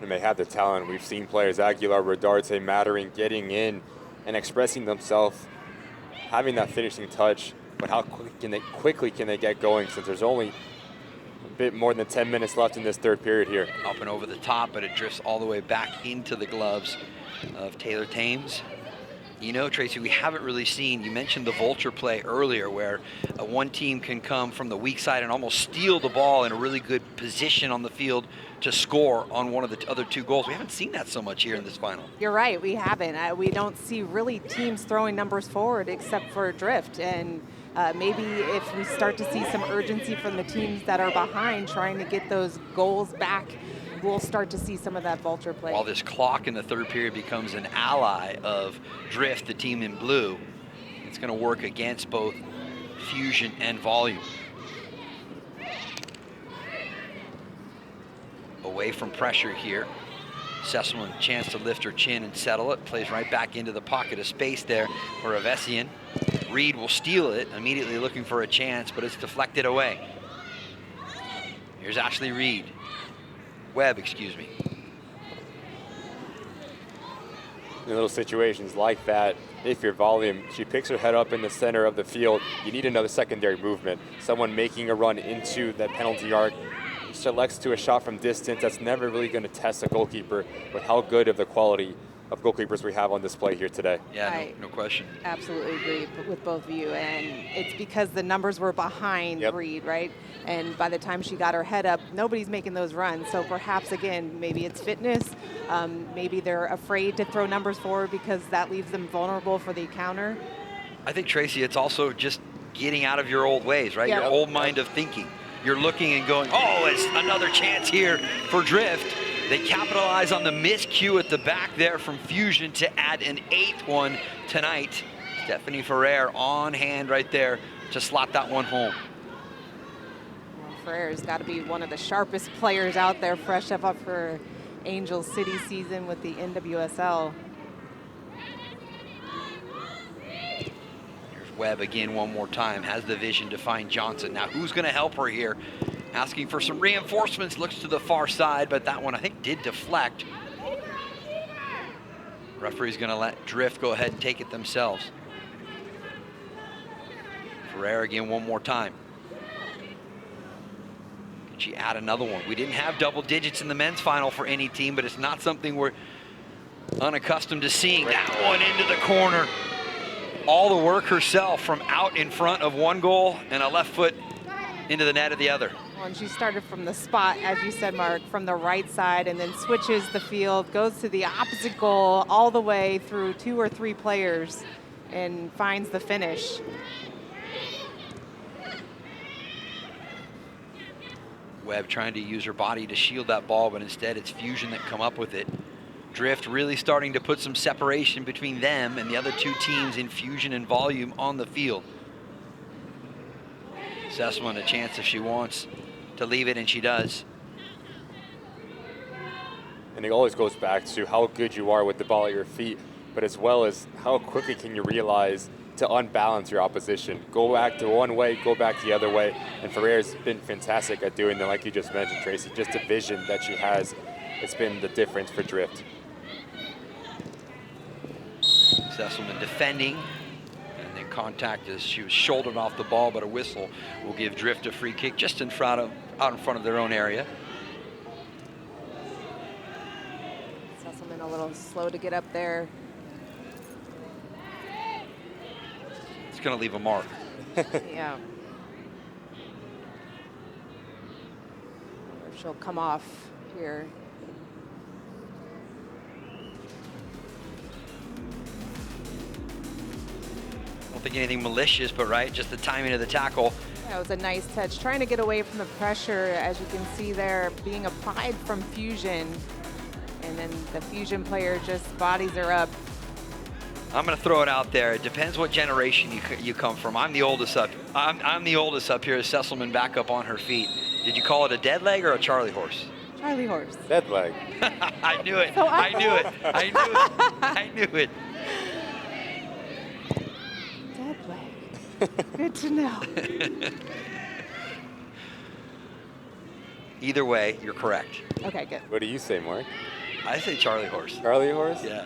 [SPEAKER 2] And they have the talent. We've seen players, Aguilar, Rodarte, Mattering, getting in and expressing themselves, having that finishing touch. But how quickly can they get going since there's only a bit more than 10 minutes left in this third period here.
[SPEAKER 1] Up and over the top, but it drifts all the way back into the gloves of Taylor Thames. You know, Tracy, we haven't really seen, you mentioned the vulture play earlier where one team can come from the weak side and almost steal the ball in a really good position on the field to score on one of the other 2 goals. We haven't seen that so much here in this final.
[SPEAKER 3] You're right, we haven't. We don't see really teams throwing numbers forward except for Drift. And maybe if we start to see some urgency from the teams that are behind trying to get those goals back, we'll start to see some of that vulture play.
[SPEAKER 1] While this clock in the 3rd period becomes an ally of Drift, the team in blue, it's going to work against both Fusion and Volume. Away from pressure here. Sesselman, chance to lift her chin and settle it. Plays right back into the pocket of space there for Avesian. Reed will steal it, immediately looking for a chance, but it's deflected away. Here's Ashley Reed. Webb, excuse me.
[SPEAKER 2] In little situations like that, if you're Volume, she picks her head up in the center of the field, you need another secondary movement. Someone making a run into that penalty arc, selects to a shot from distance. That's never really going to test a goalkeeper with how good of the quality of goalkeepers we have on display here today.
[SPEAKER 1] Yeah, no question.
[SPEAKER 3] Absolutely agree with both of you. And it's because the numbers were behind Reed, right? And by the time she got her head up, nobody's making those runs. So perhaps, again, maybe it's fitness. Maybe they're afraid to throw numbers forward because that leaves them vulnerable for the counter.
[SPEAKER 1] I think, Tracy, it's also just getting out of your old ways, right?
[SPEAKER 3] Yep.
[SPEAKER 1] Your old mind of thinking. You're looking and going, oh, it's another chance here for Drift. They capitalize on the miscue at the back there from Fusion to add an 8th one tonight. Stephanie Ferrer on hand right there to slot that one home.
[SPEAKER 3] Well, Ferrer's got to be one of the sharpest players out there, fresh up her Angel City season with the NWSL.
[SPEAKER 1] Webb again one more time, has the vision to find Johnson. Now who's going to help her here? Asking for some reinforcements, looks to the far side, but that one I think did deflect. Referee's going to let Drift go ahead and take it themselves. Ferrer again one more time. Can she add another one? We didn't have double digits in the men's final for any team, but it's not something we're unaccustomed to seeing. That one into the corner. All the work herself from out in front of one goal and a left foot into the net of the other.
[SPEAKER 3] Well, and she started from the spot, as you said, Mark, from the right side and then switches the field, goes to the opposite goal all the way through 2 or 3 players and finds the finish.
[SPEAKER 1] Webb trying to use her body to shield that ball, but instead it's Fusion that come up with it. Drift really starting to put some separation between them and the other 2 teams in Fusion and Volume on the field. Sesselman a chance if she wants to leave it, and she does.
[SPEAKER 2] And it always goes back to how good you are with the ball at your feet, but as well as how quickly can you realize to unbalance your opposition. Go back to one way, go back the other way, and Ferrer's been fantastic at doing that, like you just mentioned, Tracy. Just the vision that she has, it's been the difference for Drift.
[SPEAKER 1] Sesselman defending, and then contact as she was shouldered off the ball, but a whistle will give Drift a free kick just out in front of their own area.
[SPEAKER 3] Sesselman a little slow to get up there.
[SPEAKER 1] It's going to leave a mark.
[SPEAKER 3] Yeah. Or she'll come off here.
[SPEAKER 1] I don't think anything malicious, but right, just the timing of the tackle.
[SPEAKER 3] That was a nice touch. Trying to get away from the pressure, as you can see there, being applied from Fusion. And then the Fusion player just bodies her up.
[SPEAKER 1] I'm going to throw it out there. It depends what generation you come from. I'm the oldest up. I'm the oldest up here as Sesselman back up on her feet. Did you call it a dead leg or a Charlie horse?
[SPEAKER 3] Charlie horse.
[SPEAKER 2] Dead leg.
[SPEAKER 1] I knew it.
[SPEAKER 3] So
[SPEAKER 1] I knew it. I knew it. I knew it.
[SPEAKER 3] Dead leg. Good to know.
[SPEAKER 1] Either way, you're correct.
[SPEAKER 3] Okay, good.
[SPEAKER 2] What do you say, Mark?
[SPEAKER 1] I say Charlie horse.
[SPEAKER 2] Charlie horse?
[SPEAKER 1] Yeah.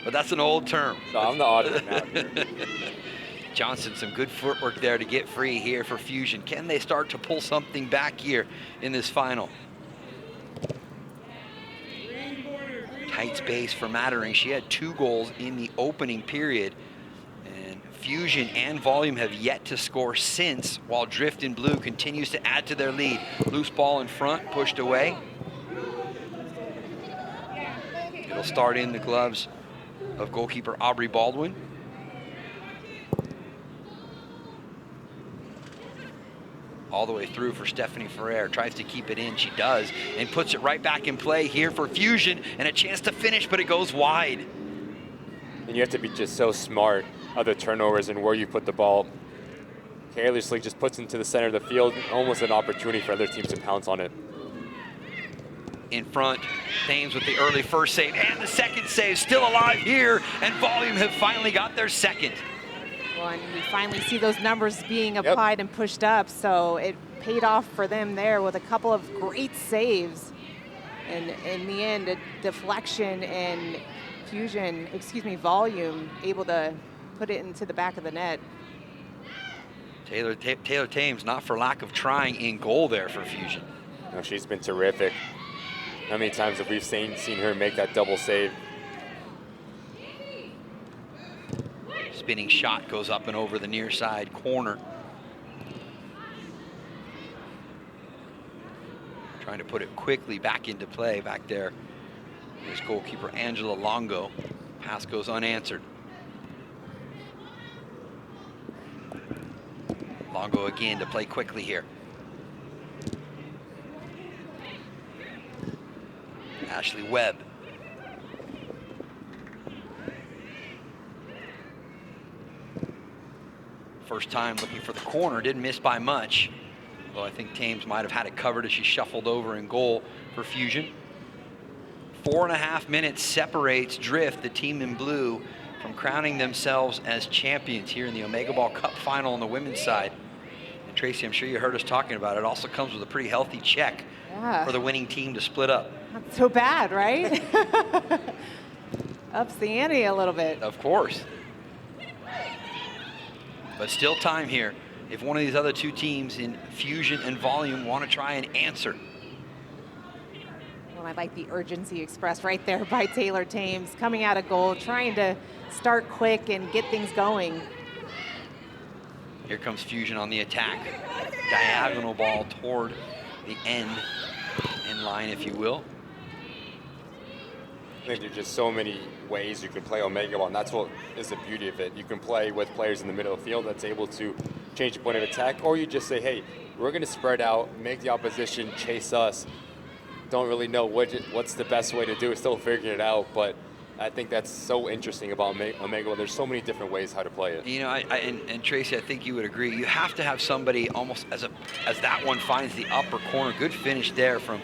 [SPEAKER 1] But that's an old term.
[SPEAKER 2] So I'm the odd one out here.
[SPEAKER 1] Johnson, some good footwork there to get free here for Fusion. Can they start to pull something back here in this final? Tight space for Mattering. She had 2 goals in the opening period. And Fusion and Volume have yet to score since, while Drift in Blue continues to add to their lead. Loose ball in front, pushed away. It'll start in the gloves of goalkeeper Aubrey Baldwin. All the way through for Stephanie Ferrer. Tries to keep it in. She does. And puts it right back in play here for Fusion. And a chance to finish, but it goes wide.
[SPEAKER 2] And you have to be just so smart of the turnovers and where you put the ball. Carelessly just puts it into the center of the field. Almost an opportunity for other teams to pounce on it.
[SPEAKER 1] In front, Thames with the early first save. And the second save. Still alive here. And Volume have finally got their second.
[SPEAKER 3] Well, and we finally see those numbers being applied and pushed up, so it paid off for them there with a couple of great saves. And in the end, a deflection and Volume able to put it into the back of the net.
[SPEAKER 1] Taylor Thames, not for lack of trying, in goal there for Fusion.
[SPEAKER 2] No, she's been terrific. How many times have we seen her make that double save?
[SPEAKER 1] Spinning shot goes up and over the near side corner. Trying to put it quickly back into play back there. Here's goalkeeper Angela Longo. Pass goes unanswered. Longo again to play quickly here. Ashley Webb. First time looking for the corner, didn't miss by much. Though I think Thames might have had it covered as she shuffled over in goal for Fusion. 4.5 minutes separates Drift, the team in blue, from crowning themselves as champions here in the Omegaball Cup final on the women's side. And Tracy, I'm sure you heard us talking about it. It also comes with a pretty healthy check for the winning team to split up.
[SPEAKER 3] Not so bad, right? Ups the ante a little bit.
[SPEAKER 1] Of course. But still time here. If one of these other two teams in Fusion and Volume want to try and answer.
[SPEAKER 3] Well, I like the urgency expressed right there by Taylor Thames, coming out of goal, trying to start quick and get things going.
[SPEAKER 1] Here comes Fusion on the attack. Diagonal ball toward the end line, if you will.
[SPEAKER 2] I think there's just so many ways you can play Omegaball, and that's what is the beauty of it. You can play with players in the middle of the field that's able to change the point of attack, or you just say, hey, we're going to spread out, make the opposition chase us. Don't really know what's the best way to do it, still figuring it out, but I think that's so interesting about Omegaball. There's so many different ways how to play it.
[SPEAKER 1] You know, and Tracy, I think you would agree. You have to have somebody almost as that one finds the upper corner. Good finish there from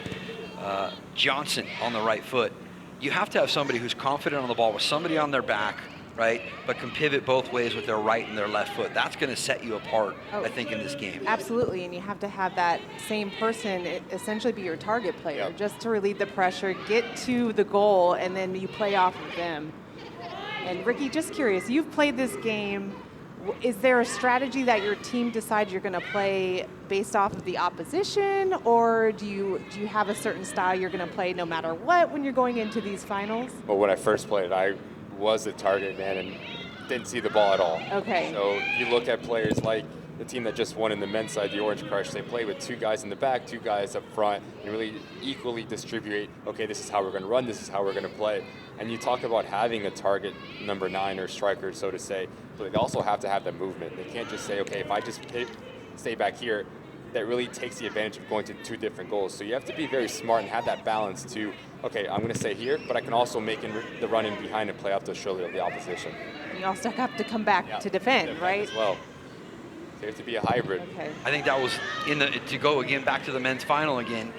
[SPEAKER 1] Johnson on the right foot. You have to have somebody who's confident on the ball with somebody on their back, right, but can pivot both ways with their right and their left foot. That's going to set you apart, I think, in this game.
[SPEAKER 3] Absolutely, and you have to have that same person essentially be your target player, just to relieve the pressure, get to the goal, and then you play off of them. And Ricky, just curious, you've played this game. Is there a strategy that your team decides you're going to play based off of the opposition, or do you have a certain style you're going to play no matter what when you're going into these finals?
[SPEAKER 2] Well, when I first played, I was the target man and didn't see the ball at all.
[SPEAKER 3] Okay.
[SPEAKER 2] So you look at players like the team that just won in the men's side, the Orange Crush. They play with two guys in the back, two guys up front, and really equally distribute, okay, this is how we're going to run, this is how we're going to play. And you talk about having a target number 9 or striker, so to say, but they also have to have the movement. They can't just say, okay, if I just stay back here, that really takes the advantage of going to two different goals. So you have to be very smart and have that balance to, okay, I'm going to stay here, but I can also make the run in behind and play off the shoulder of the opposition.
[SPEAKER 3] You also have to come back to defend, right?
[SPEAKER 2] As well. So you have to be a hybrid.
[SPEAKER 3] Okay.
[SPEAKER 1] I think that was to go again back to the men's final again.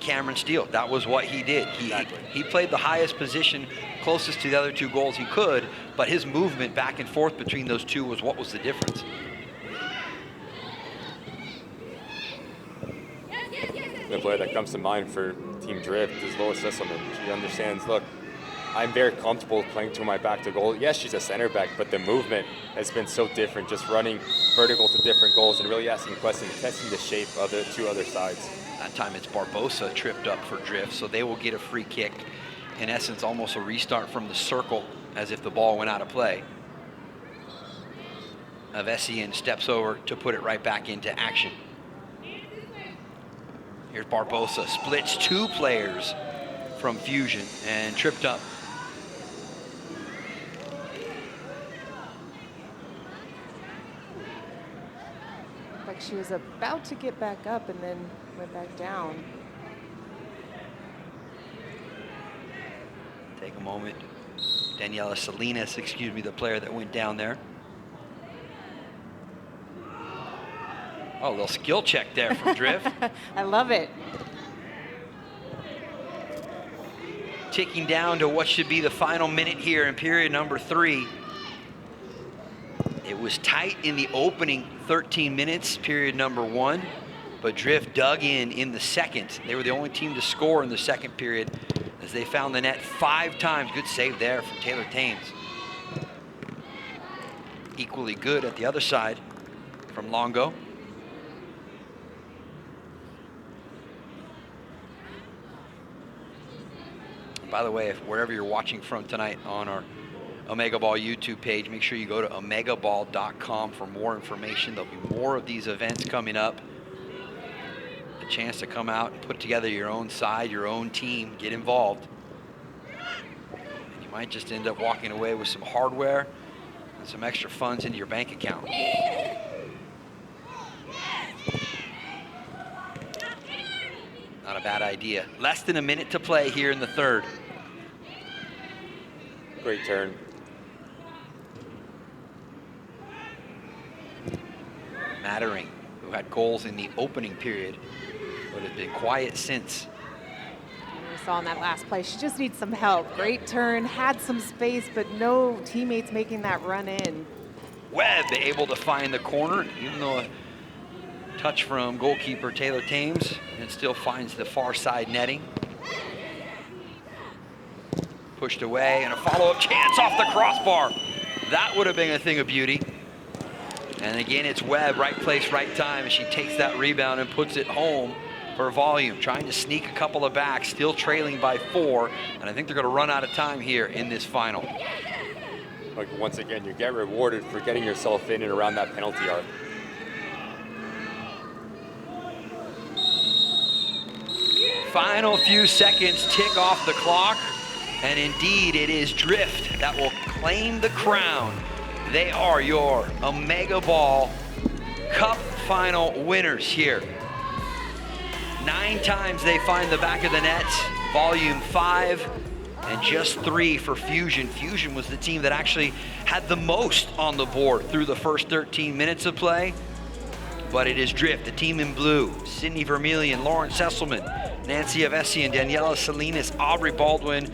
[SPEAKER 1] Cameron Steele, that was what he did. He played the highest position closest to the other two goals he could, but his movement back and forth between those two was what was the difference.
[SPEAKER 2] The player that comes to mind for Team Drift is Lois Sisselman. She understands, look, I'm very comfortable playing to my back to goal. Yes, she's a center back, but the movement has been so different, just running vertical to different goals and really asking questions, testing the shape of the two other sides.
[SPEAKER 1] That time it's Barbosa tripped up for Drift, so they will get a free kick. In essence, almost a restart from the circle as if the ball went out of play. Avessian steps over to put it right back into action. Here's Barbosa, splits two players from Fusion and tripped up.
[SPEAKER 3] Like she was about to get back up and then went back down.
[SPEAKER 1] Take a moment. Daniela Salinas, excuse me, the player that went down there. Oh, a little skill check there from Drift.
[SPEAKER 3] I love it.
[SPEAKER 1] Ticking down to what should be the final minute here in period number 3. It was tight in the opening 13 minutes, period number 1, but Drift dug in the second. They were the only team to score in the second period as they found the net 5 times. Good save there from Taylor Thames. Equally good at the other side from Longo. By the way, if wherever you're watching from tonight on our Omegaball YouTube page, make sure you go to omegaball.com for more information. There'll be more of these events coming up. A chance to come out and put together your own side, your own team, get involved. And you might just end up walking away with some hardware and some extra funds into your bank account. Not a bad idea. Less than a minute to play here in the third.
[SPEAKER 2] Great turn.
[SPEAKER 1] Mattering, who had goals in the opening period, but has been quiet since.
[SPEAKER 3] We saw in that last play, she just needs some help. Great turn, had some space, but no teammates making that run in.
[SPEAKER 1] Webb able to find the corner, even though a touch from goalkeeper Taylor Thames, and still finds the far side netting. Pushed away, and a follow-up chance off the crossbar. That would have been a thing of beauty. And again, it's Webb, right place, right time, and she takes that rebound and puts it home for volume. Trying to sneak a couple of backs, still trailing by 4, and I think they're going to run out of time here in this final.
[SPEAKER 2] Like once again, you get rewarded for getting yourself in and around that penalty arc.
[SPEAKER 1] Final few seconds tick off the clock, and indeed it is Drift that will claim the crown. They are your Omegaball Cup final winners here. 9 times they find the back of the net, volume 5, and just 3 for Fusion. Fusion was the team that actually had the most on the board through the first 13 minutes of play. But it is Drift, the team in blue, Sydney Vermillion, Lauren Sesselman, Nancy Avesian, Daniela Salinas, Aubrey Baldwin,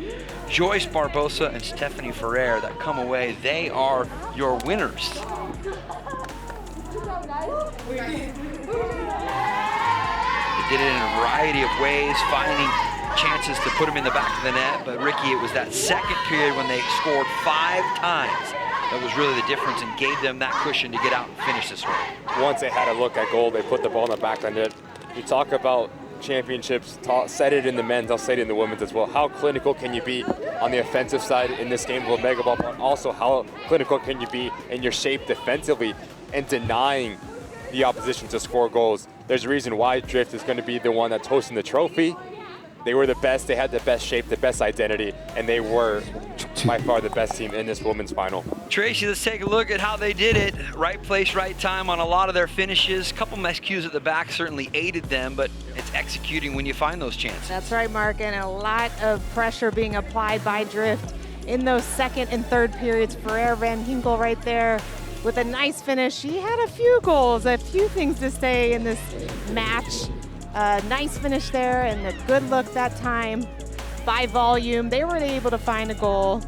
[SPEAKER 1] Joyce Barbosa, and Stephanie Ferrer that come away. They are your winners. They did it in a variety of ways, finding chances to put them in the back of the net. But Ricky, it was that second period when they scored 5 times that was really the difference and gave them that cushion to get out and finish this one.
[SPEAKER 2] Once they had a look at goal, they put the ball in the back of the net. You talk about championships, said it in the men's, I'll say it in the women's as well. How clinical can you be on the offensive side in this game of Omegaball, but also how clinical can you be in your shape defensively and denying the opposition to score goals? There's a reason why Drift is going to be the one that's hosting the trophy. They were the best, they had the best shape, the best identity, and they were by far the best team in this women's final.
[SPEAKER 1] Tracy, let's take a look at how they did it. Right place, right time on a lot of their finishes. A couple miscues at the back certainly aided them, but it's executing when you find those chances.
[SPEAKER 3] That's right, Mark, and a lot of pressure being applied by Drift in those second and third periods. Ferrer Van Hinkel right there with a nice finish. She had a few goals, a few things to say in this match. Nice finish there and a good look that time by volume. They were able to find a goal.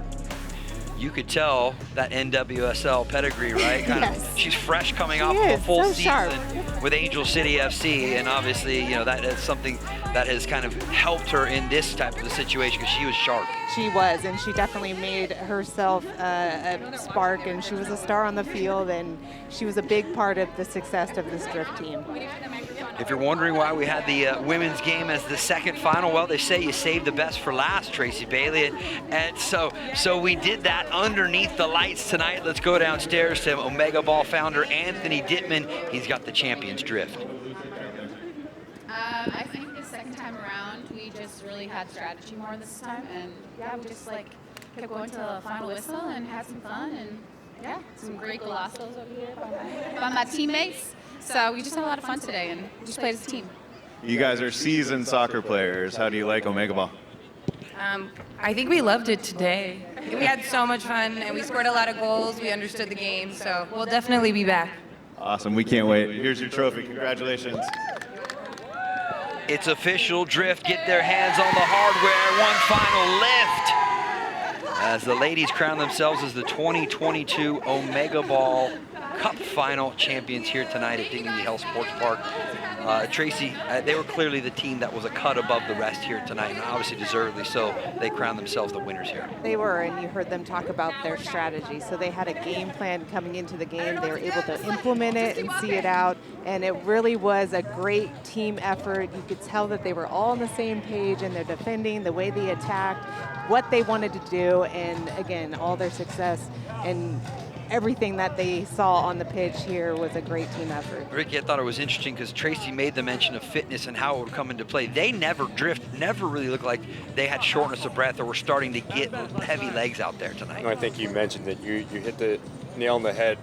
[SPEAKER 1] You could tell that NWSL pedigree, right?
[SPEAKER 3] Yes.
[SPEAKER 1] She's fresh coming off
[SPEAKER 3] She
[SPEAKER 1] of a
[SPEAKER 3] is,
[SPEAKER 1] full
[SPEAKER 3] so
[SPEAKER 1] season
[SPEAKER 3] sharp.
[SPEAKER 1] with Angel City FC, and obviously, you know, that is something that has kind of helped her in this type of a situation because she was sharp.
[SPEAKER 3] She was, and she definitely made herself a spark, and she was a star on the field, and she was a big part of the success of this Drift team.
[SPEAKER 1] If you're wondering why we had the women's game as the second final, well, they say you saved the best for last, Tracy Bailey, and so we did that underneath the lights tonight. Let's go downstairs to Omegaball founder Anthony Dittman. He's got the Champions Drift.
[SPEAKER 10] I think the second time around, we just really really had strategy more this time, and yeah, we just like kept going to the final whistle and had some fun, and yeah, some great golazos over here by my teammates. So we just had a lot of fun today and just played as a team.
[SPEAKER 11] You guys are seasoned soccer players. How do you like Omegaball?
[SPEAKER 12] I think we loved it today. We had so much fun, and we scored a lot of goals. We understood the game, so we'll definitely be back.
[SPEAKER 11] Awesome. We can't wait. Here's your trophy. Congratulations.
[SPEAKER 1] It's official. Drift get their hands on the hardware. One final lift as the ladies crown themselves as the 2022 Omegaball Cup Final champions here tonight at Dignity Health Sports Park. Tracy, they were clearly the team that was a cut above the rest here tonight, and obviously deservedly so. They crowned themselves the winners here.
[SPEAKER 3] They were, and you heard them talk about their strategy. So they had a game plan coming into the game. They were able to implement it and see it out, and it really was a great team effort. You could tell that they were all on the same page, and they're defending, the way they attacked, what they wanted to do, and again, all their success and everything that they saw on the pitch here was a great team effort.
[SPEAKER 1] Ricky, I thought it was interesting because Tracy made the mention of fitness and how it would come into play. They never really looked like they had shortness of breath or were starting to get heavy legs out there tonight.
[SPEAKER 2] I think you mentioned that you hit the nail on the head.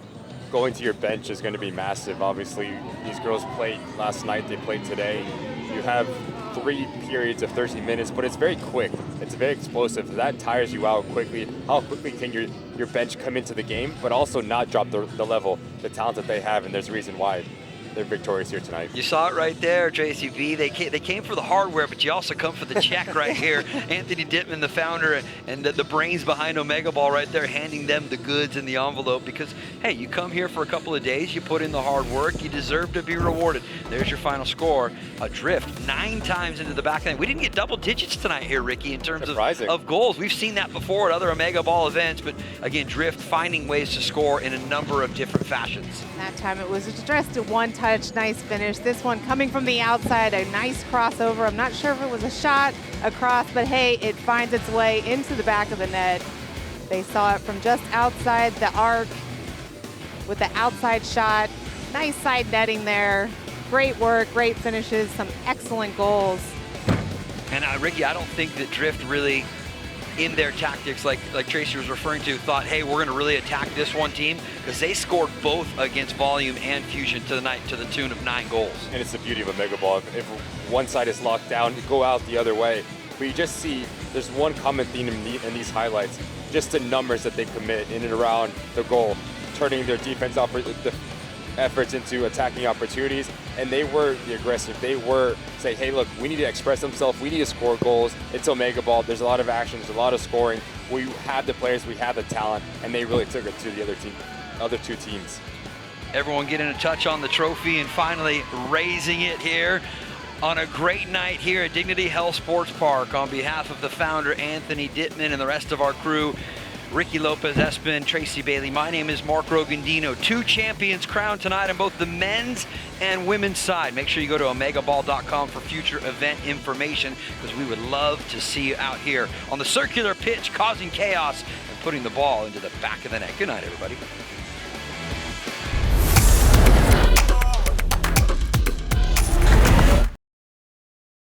[SPEAKER 2] Going to your bench is going to be massive. Obviously, these girls played last night, they played today. You have 3 periods of 30 minutes, but it's very quick. It's very explosive. That tires you out quickly. How quickly can your bench come into the game, but also not drop the level, the talent that they have, and there's a reason why they're victorious here tonight.
[SPEAKER 1] You saw it right there, Tracy B. They came for the hardware, but you also come for the check right here. Anthony Dittman, the founder, and the brains behind Omegaball right there, handing them the goods in the envelope because, hey, you come here for a couple of days, you put in the hard work, you deserve to be rewarded. There's your final score. Drift 9 times into the back end. We didn't get double digits tonight here, Ricky, in terms of goals. We've seen that before at other Omegaball events, but again, Drift finding ways to score in a number of different fashions.
[SPEAKER 3] That time it was just a one-touch, nice finish. This one coming from the outside, a nice crossover. I'm not sure if it was a shot across, but hey, it finds its way into the back of the net. They saw it from just outside the arc with the outside shot. Nice side netting there. Great work, great finishes, some excellent goals.
[SPEAKER 1] And Ricky, I don't think that Drift really, in their tactics, like Tracy was referring to, thought, hey, we're going to really attack this one team, because they scored both against Volume and Fusion tonight to the tune of 9 goals.
[SPEAKER 2] And it's the beauty of Omegaball. If one side is locked down, you go out the other way. But you just see there's one common theme in these highlights, just the numbers that they commit in and around the goal, turning their defense efforts into attacking opportunities, and they were the aggressive. They were say, hey, look, we need to express themselves, we need to score goals. It's Omegaball, there's a lot of action, there's a lot of scoring. We have the players, we have the talent, and they really took it to the other two teams.
[SPEAKER 1] Everyone getting a touch on the trophy and finally raising it here on a great night here at Dignity Health Sports Park. On behalf of the founder, Anthony Dittman, and the rest of our crew, Ricky Lopez Espin, Tracy Bailey. My name is Mark Rogandino. 2 champions crowned tonight on both the men's and women's side. Make sure you go to omegaball.com for future event information, because we would love to see you out here on the circular pitch, causing chaos and putting the ball into the back of the net. Good night, everybody.